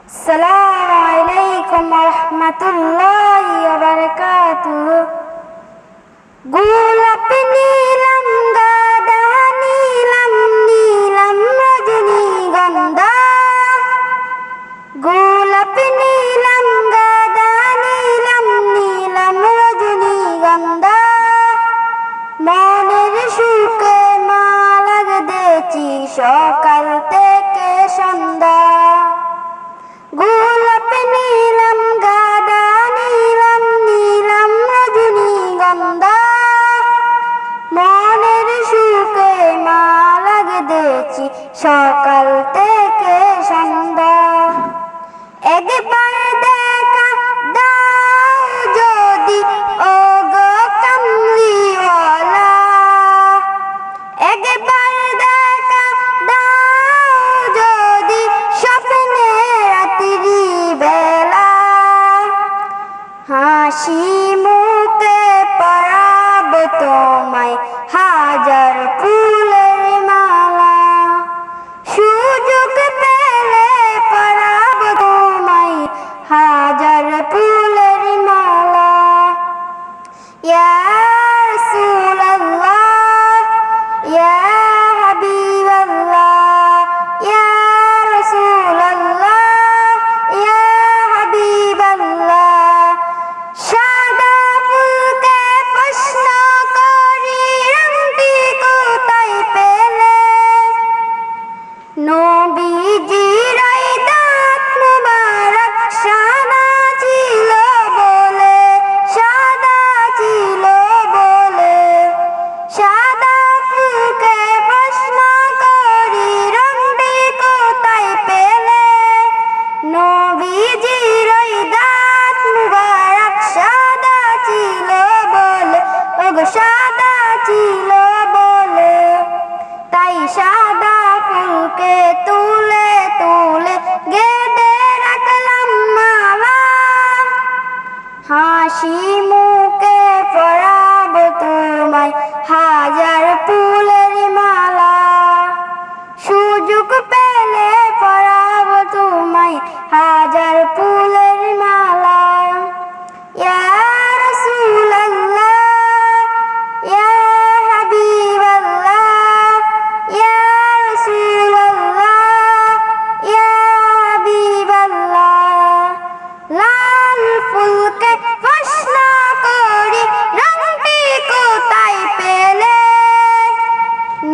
আসসালামু আলাইকুম ওয়া রাহমাতুল্লাহি ওয়া বারাকাতুহু। গোলাপ নীলাম গাঁদা নীলাম নীলাম রজনীগন্ধা, গোলাপ নীলাম গাঁদা নীলাম নীলাম রজনীগন্ধা, মনের সুখে মালা গেঁথেছি সকাল থেকে সন্ধ্যা। গোলাপ নীলাম গাঁদা নীলাম নীলাম রজনীগন্ধা, মনের সুখে মালা গেঁথেছি সকাল থেকে সন্ধ্যা। একবার দেখা দাও যদি ওগো কামলিওয়ালা, একবার দেখা দাও যদি স্বপ্নে রাত্রি বেলা, হাসি মুখে পরাবো তোমায় হাজার ফুলের মালা, সুযোগ পেলে পরাবো তোমায় হাজার ফুলের মালা। ইয়া রাসূলাল্লাহ ইয়া হাবিবাল্লাহ, ইয়া রাসূলাল্লাহ ইয়া হাবিবাল্লাহ, সাদা ফুলকে প্রশ্ন করি রংটি কোথায় পেলে, নবীজির এই দাঁত মুবারক সাদা ছিল বলে, সাদা ছিল বলে, সাদা ফুলকে প্রশ্ন করি রংটি কোথায় পেলে, নবীজির এই দাঁত মুবারক সাদা ছিল বলে, ওগো সাদা ছিল বলে, তাই সাদা ফুলকে তুলে তুলে গেঁথে রাখলাম মালা, হাসি মুখে পরাবো তোমায় হাজার ফুলের মালা, সুযোগ পেলে পরাবো তোমায় হাজার ফুলের মালা। ইয়া রাসূলাল্লাহ ইয়া হাবিবাল্লাহ, ইয়া রাসূলাল্লাহ ইয়া হাবিবাল্লাহ, লাল ফুলকে প্রশ্ন করি রংটি কোথায় পেলে,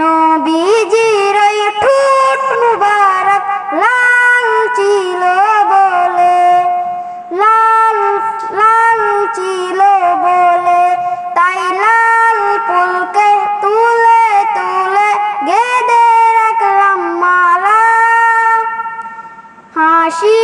নবীজির ওই ঠোঁট মুবারক লাল ছিল বলে, লাল লাল ছিল বলে, তাই লাল ফুলকে তুলে তুলে গেঁথে রাখলাম মালা, হাসি